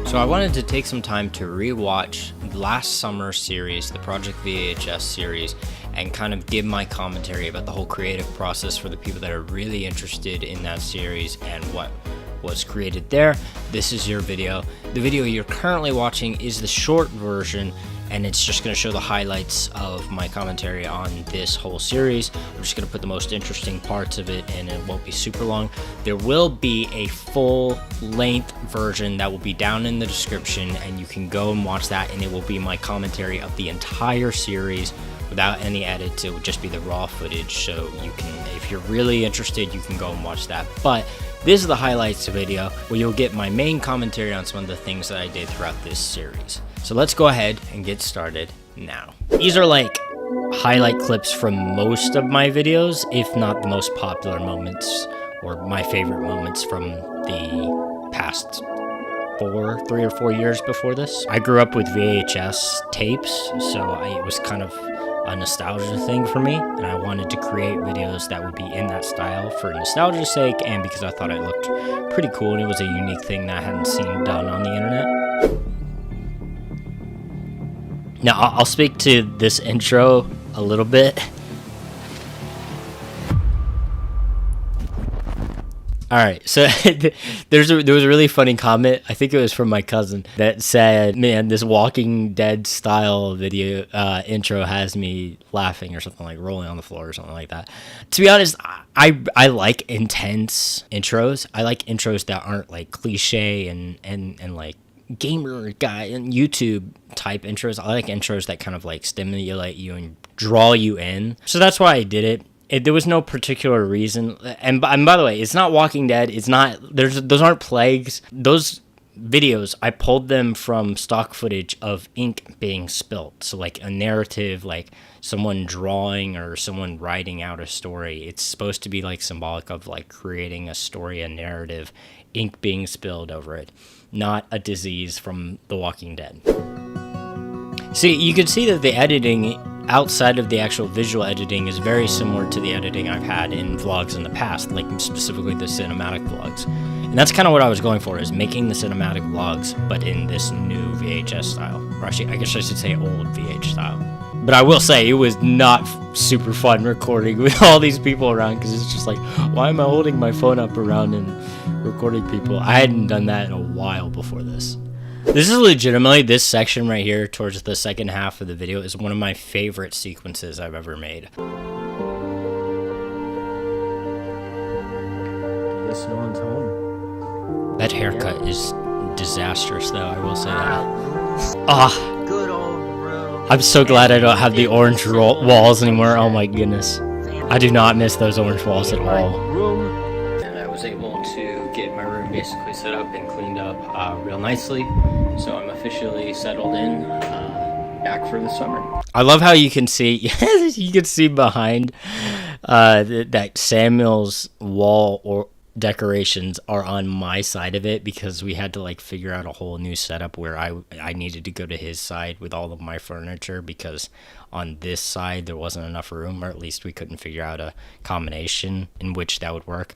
So I wanted to take some time to rewatch last summer's series, the Project VHS series, and kind of give my commentary about the whole creative process for the people that are really interested in that series and what was created there. This is your video. The video you're currently watching is the short version, and it's just going to show the highlights of my commentary on this whole series. I'm just going to put the most interesting parts of it, and it won't be super long. There will be a full-length version that will be down in the description, and you can go and watch that, and it will be my commentary of the entire series without any edits. It would just be the raw footage, so you can, if you're really interested, you can go and watch that. But this is the highlights video where you'll get my main commentary on some of the things that I did throughout this series. So let's go ahead and get started now. These are like highlight clips from most of my videos, if not the most popular moments or my favorite moments from the past 3 or 4 years before this. I grew up with VHS tapes, so it was kind of a nostalgia thing for me, and I wanted to create videos that would be in that style for nostalgia's sake and because I thought it looked pretty cool and it was a unique thing that I hadn't seen done on the internet. Now, I'll speak to this intro a little bit. Alright, so there was a really funny comment, I think it was from my cousin, that said, man, this Walking Dead style video intro has me laughing or something, like rolling on the floor or something like that. To be honest, I like intense intros. I like intros that aren't like cliche and like gamer guy and YouTube type intros. I like intros that kind of like stimulate you and draw you in. So that's why I did it. There was no particular reason. And by the way, it's not Walking Dead. It's not, those aren't plagues. Those videos, I pulled them from stock footage of ink being spilt. So like a narrative, like someone drawing or someone writing out a story. It's supposed to be like symbolic of like creating a story, a narrative, ink being spilled over it, not a disease from The Walking Dead. See, you can see that the editing outside of the actual visual editing is very similar to the editing I've had in vlogs in the past, like specifically the cinematic vlogs. And that's kind of what I was going for, is making the cinematic vlogs, but in this new VHS style. Or actually, I guess I should say old VH style. But I will say, it was not super fun recording with all these people around, because it's just like, why am I holding my phone up around and recording people? I hadn't done that in a while before this. This is legitimately, this section right here towards the second half of the video is one of my favorite sequences I've ever made. I guess no one's home. That haircut is disastrous though, I will say that. Good old room. I'm so glad I don't have the orange walls anymore, oh my goodness. I do not miss those orange walls at all. And I was able to get my room basically set up and cleaned up real nicely. So I'm officially settled in, back for the summer. I love how you can see, you can see behind that Samuel's wall or decorations are on my side of it, because we had to like figure out a whole new setup where I needed to go to his side with all of my furniture, because on this side there wasn't enough room, or at least we couldn't figure out a combination in which that would work.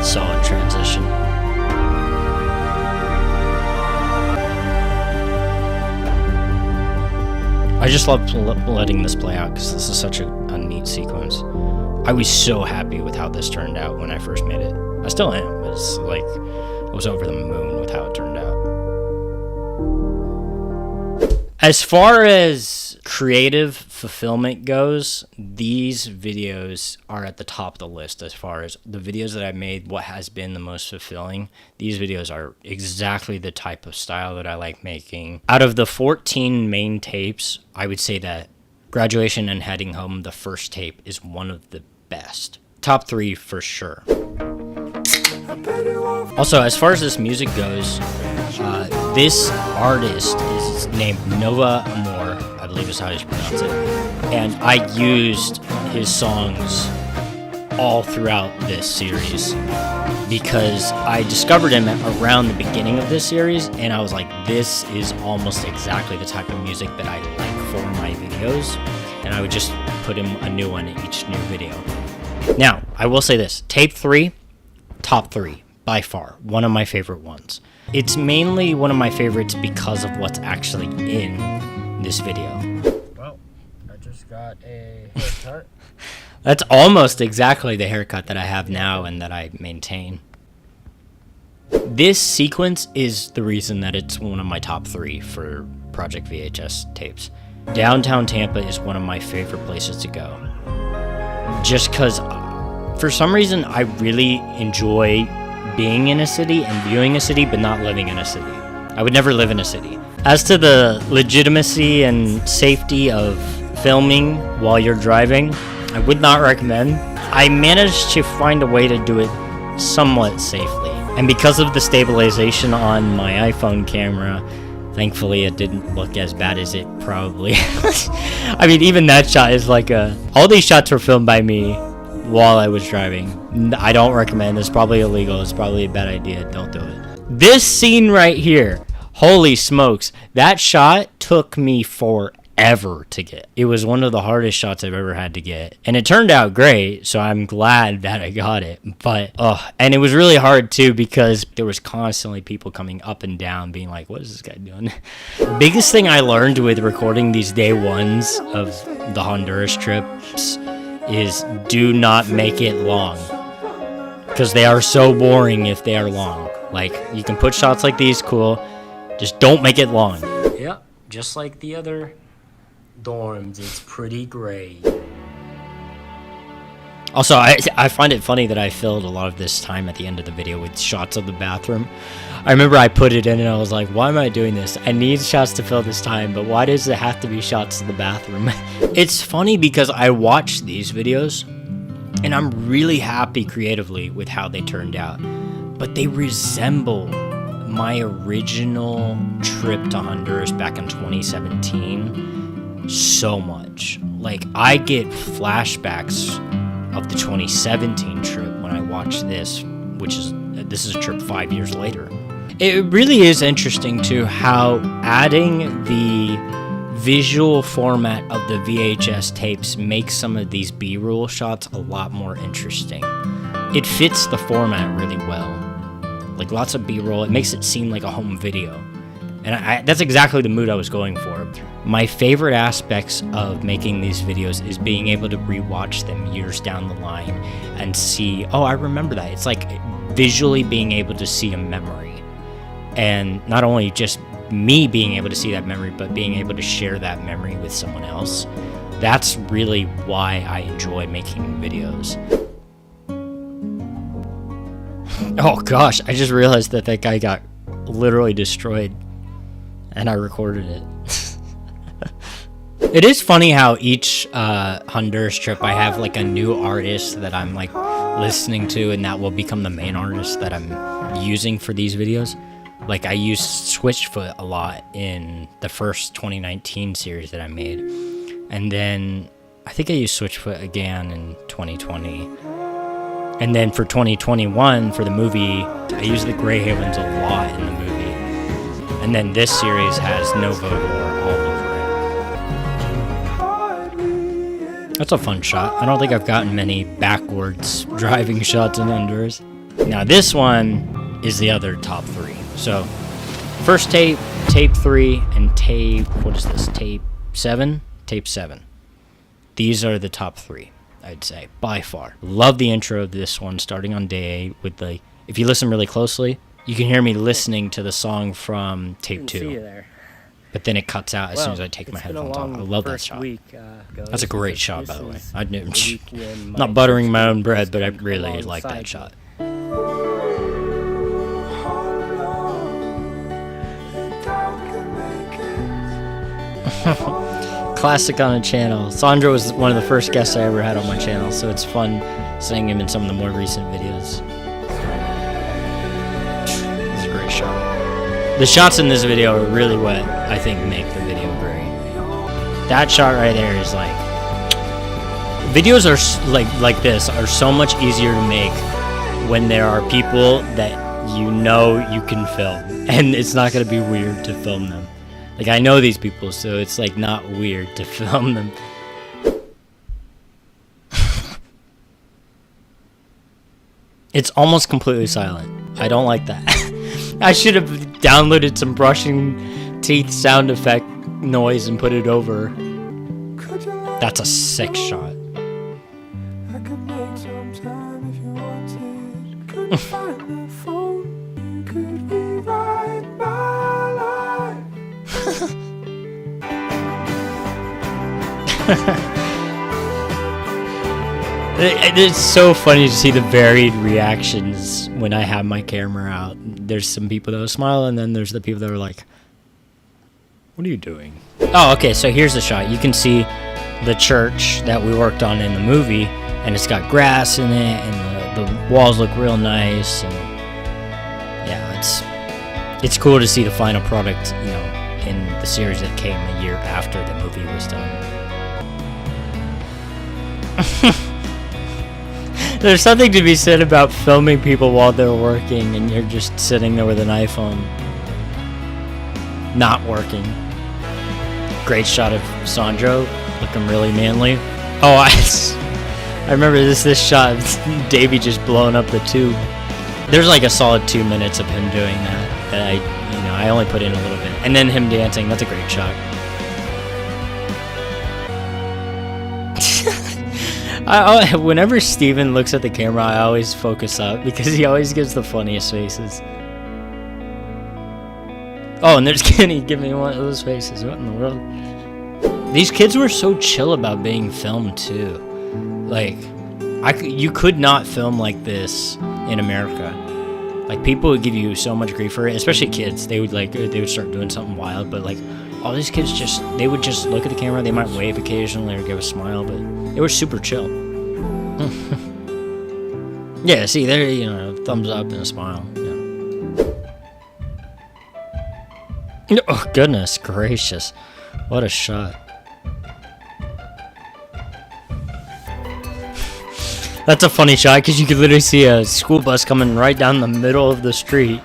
Solid transition. I just love letting this play out, because this is such a neat sequence. I was so happy with how this turned out when I first made it. I still am. It's like I was over the moon with how it turned out. As far as creative fulfillment goes, these videos are at the top of the list as far as the videos that I've made, what has been the most fulfilling. These videos are exactly the type of style that I like making. Out of the 14 main tapes, I would say that Graduation and Heading Home, the first tape, is one of the best. Top 3 for sure. Also, as far as this music goes, this artist is named Nova Amor, I believe is how you pronounce it, and I used his songs all throughout this series because I discovered him around the beginning of this series, and I was like, this is almost exactly the type of music that I like for my videos, and I would just put him a new one in each new video. Now, I will say this, tape 3, top 3, by far. One of my favorite ones. It's mainly one of my favorites because of what's actually in this video. Well, I just got a haircut. That's almost exactly the haircut that I have now and that I maintain. This sequence is the reason that it's one of my top 3 for Project VHS tapes. Downtown Tampa is one of my favorite places to go. Just because, for some reason, I really enjoy being in a city and viewing a city, but not living in a city. I would never live in a city. As to the legitimacy and safety of filming while you're driving, I would not recommend. I managed to find a way to do it somewhat safely. And because of the stabilization on my iPhone camera, thankfully it didn't look as bad as it probably I mean, even that shot is like all these shots were filmed by me while I was driving. I don't recommend. It's probably illegal. It's probably a bad idea. Don't do it. This scene right here, holy smokes, that shot took me forever to get. It was one of the hardest shots I've ever had to get, and it turned out great, so I'm glad that I got it. But and it was really hard too, because there was constantly people coming up and down being like, what is this guy doing? Biggest thing I learned with recording these day ones of the Honduras trips is do not make it long, because they are so boring if they are long. Like, you can put shots like these, cool, just don't make it long. Yep, just like the other dorms, it's pretty great. Also, I find it funny that I filled a lot of this time at the end of the video with shots of the bathroom. I remember I put it in and I was like, why am I doing this? I need shots to fill this time, but why does it have to be shots of the bathroom? It's funny because I watched these videos and I'm really happy creatively with how they turned out, but they resemble my original trip to Honduras back in 2017 so much. Like, I get flashbacks of the 2017 trip when I watch this, this is a trip 5 years later. It really is interesting too how adding the visual format of the VHS tapes makes some of these B-roll shots a lot more interesting. It fits the format really well. Like, lots of B-roll, it makes it seem like a home video. And that's exactly the mood I was going for. My favorite aspects of making these videos is being able to rewatch them years down the line and see, oh, I remember that. It's like visually being able to see a memory. And not only just me being able to see that memory, but being able to share that memory with someone else. That's really why I enjoy making videos. Oh gosh, I just realized that guy got literally destroyed. And I recorded it. It is funny how each Honduras trip I have like a new artist that I'm like listening to, and that will become the main artist that I'm using for these videos. Like, I used Switchfoot a lot in the first 2019 series that I made. And then I think I used Switchfoot again in 2020. And then for 2021, for the movie, I used the Grey Havens a lot in the movie. And then this series has Novo all over it. That's a fun shot. I don't think I've gotten many backwards driving shots in Honduras. Now this one is the other top 3. So first tape, tape 3, and tape, what is this, tape 7? Tape 7. These are the top 3, I'd say, by far. Love the intro of this one, starting on day 8 with the, if you listen really closely, you can hear me listening to the song from tape 2. See you there. But then it cuts out as soon as I take my headphones off. I love that shot. That's a great shot, by the way. I'm not buttering my own bread, but I really like that shot. Classic on a channel. Sandro was one of the first guests I ever had on my channel, so it's fun seeing him in some of the more recent videos. The shots in this video are really what I think make the video great. That shot right there is like, videos are like this are so much easier to make when there are people that you know you can film, and it's not going to be weird to film them. Like, I know these people, so it's like not weird to film them. It's almost completely silent. I don't like that. I should have downloaded some brushing teeth sound effect noise and put it over. That's a sick shot. It's so funny to see the varied reactions when I have my camera out. There's some people that will smile, and then there's the people that are like, what are you doing? Oh, okay, so here's the shot. You can see the church that we worked on in the movie, and it's got grass in it, and the walls look real nice, and yeah, it's cool to see the final product, you know, in the series that came a year after the movie was done. There's something to be said about filming people while they're working and you're just sitting there with an iPhone not working. Great shot of Sandro looking really manly. Oh, I remember this shot of Davey just blowing up the tube. There's like a solid 2 minutes of him doing that I only put in a little bit. And then him dancing, that's a great shot. Whenever Steven looks at the camera, I always focus up because he always gives the funniest faces. Oh, and there's Kenny giving me one of those faces. What in the world? These kids were so chill about being filmed too. Like, you could not film like this in America. Like, people would give you so much grief for it, especially kids. They would start doing something wild, but like, all these kids they would just look at the camera. They might wave occasionally or give a smile, but it was super chill. Yeah, see, there, thumbs up and a smile. Yeah. Oh, goodness gracious. What a shot. That's a funny shot because you could literally see a school bus coming right down the middle of the street.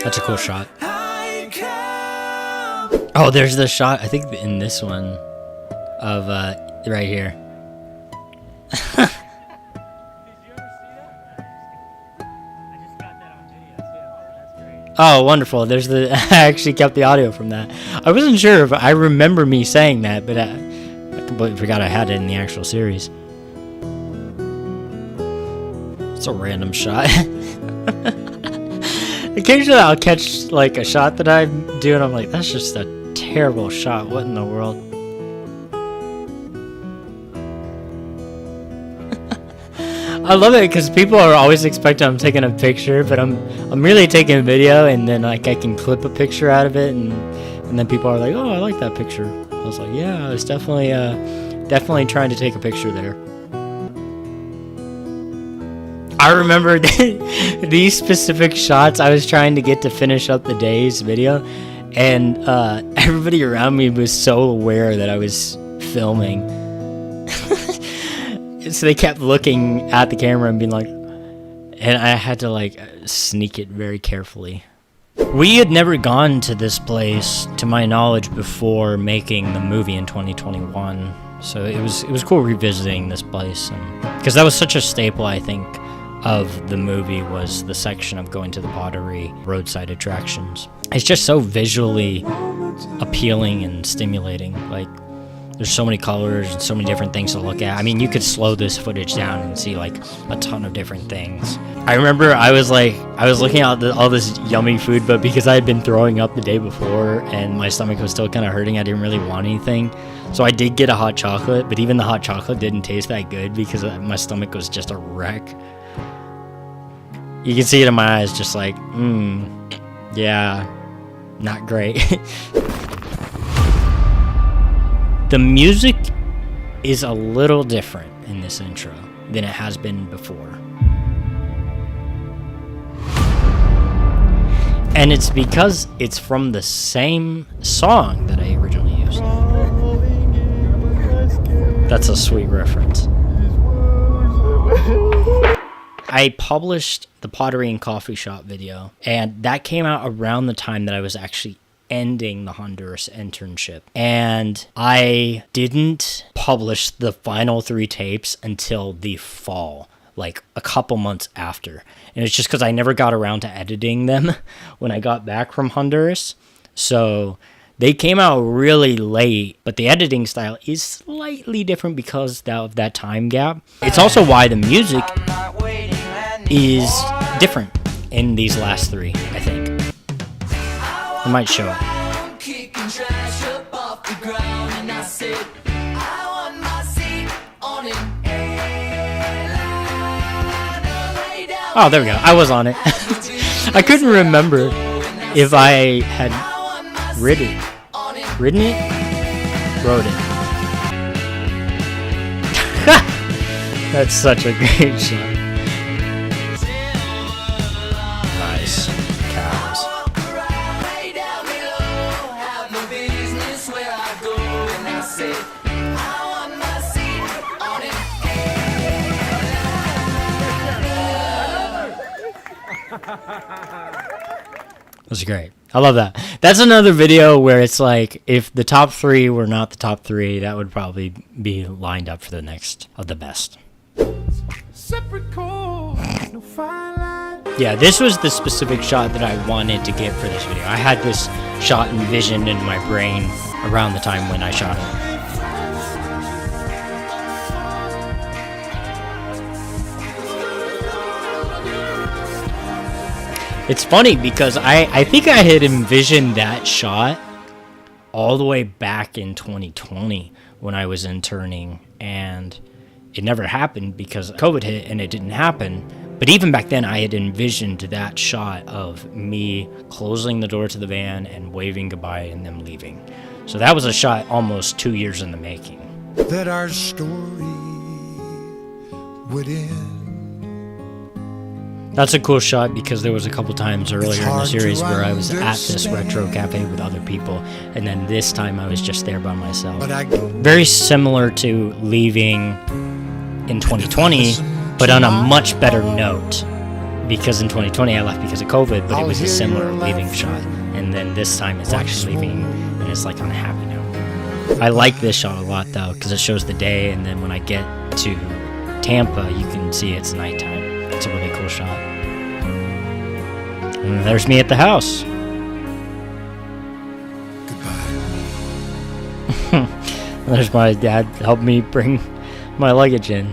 That's a cool shot. Oh, there's the shot, I think in this one, of right here. Oh, wonderful. There's I actually kept the audio from that. I wasn't sure if I remember me saying that, but I completely forgot I had it in the actual series. It's a random shot. Occasionally I'll catch like a shot that I'm doing, I'm like, that's just a terrible shot. What in the world? I love it because people are always expecting I'm taking a picture, but I'm really taking a video, and then like I can clip a picture out of it, and then people are like, oh, I like that picture. I was like, yeah, I was definitely trying to take a picture there. I remember these specific shots. I was trying to get to finish up the day's video, and everybody around me was so aware that I was filming. So they kept looking at the camera and being like, and I had to like sneak it very carefully. We had never gone to this place, to my knowledge, before making the movie in 2021. So it was cool revisiting this place, because that was such a staple, I think, of the movie, was the section of going to the pottery roadside attractions. It's just so visually appealing and stimulating. Like, there's so many colors and so many different things to look at. I mean, you could slow this footage down and see like a ton of different things. I remember I was looking at all this yummy food, but because I had been throwing up the day before and my stomach was still kind of hurting, I didn't really want anything. So I did get a hot chocolate, but even the hot chocolate didn't taste that good because my stomach was just a wreck. You can see it in my eyes, just like, yeah, not great. The music is a little different in this intro than it has been before. And it's because it's from the same song that I originally used. That's a sweet reference. I published the Pottery and Coffee Shop video, and that came out around the time that I was actually ending the Honduras internship. And I didn't publish the final 3 tapes until the fall, like a couple months after. And it's just because I never got around to editing them when I got back from Honduras. So they came out really late, but the editing style is slightly different because of that time gap. It's also why the music is different in these last 3, I think. I might show it. Oh, there we go. I was on it. I couldn't remember if I had written it? Wrote it. That's such a great shot. Nice. Cows. That's great. I love that. That's another video where it's like, if the top 3 were not the top 3, that would probably be lined up for the next of the best. Yeah, this was the specific shot that I wanted to get for this video. I had this shot envisioned in my brain around the time when I shot it. It's funny because I think I had envisioned that shot all the way back in 2020 when I was interning, and it never happened because COVID hit and it didn't happen. But even back then, I had envisioned that shot of me closing the door to the van and waving goodbye and them leaving. So that was a shot almost 2 years in the making. That our story would end. That's a cool shot because there was a couple times earlier in the series where I was at this retro cafe with other people, and then this time I was just there by myself. Very similar to leaving in 2020, but on a much better note, because in 2020 I left because of COVID, but it was a similar leaving shot, and then this time it's actually leaving and it's like on a happy note. I like this shot a lot though because it shows the day, and then when I get to Tampa you can see it's nighttime. It's a really cool shot. And there's me at the house. Goodbye. There's my dad helped me bring my luggage in.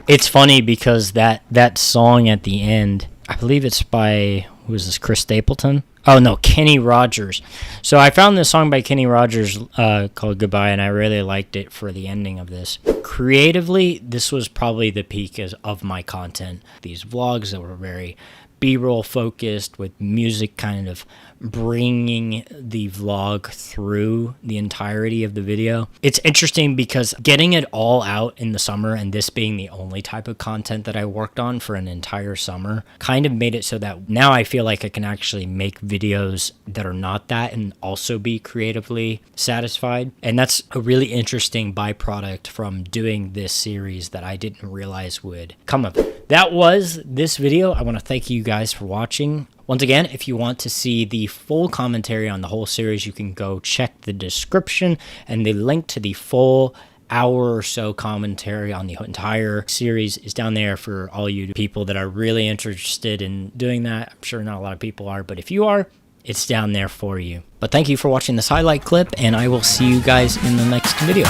It's funny because that song at the end, I believe it's by, who is this, Chris Stapleton? Oh no, Kenny Rogers. So I found this song by Kenny Rogers called Goodbye, and I really liked it for the ending of this. Creatively, this was probably the peak of my content. These vlogs that were very B-roll focused with music kind of bringing the vlog through the entirety of the video. It's interesting because getting it all out in the summer and this being the only type of content that I worked on for an entire summer kind of made it so that now I feel like I can actually make videos that are not that and also be creatively satisfied. And that's a really interesting byproduct from doing this series that I didn't realize would come up. That was this video. I want to thank you guys for watching. Once again, if you want to see the full commentary on the whole series, you can go check the description, and the link to the full hour or so commentary on the entire series is down there for all you people that are really interested in doing that. I'm sure not a lot of people are, but if you are, it's down there for you. But thank you for watching this highlight clip, and I will see you guys in the next video.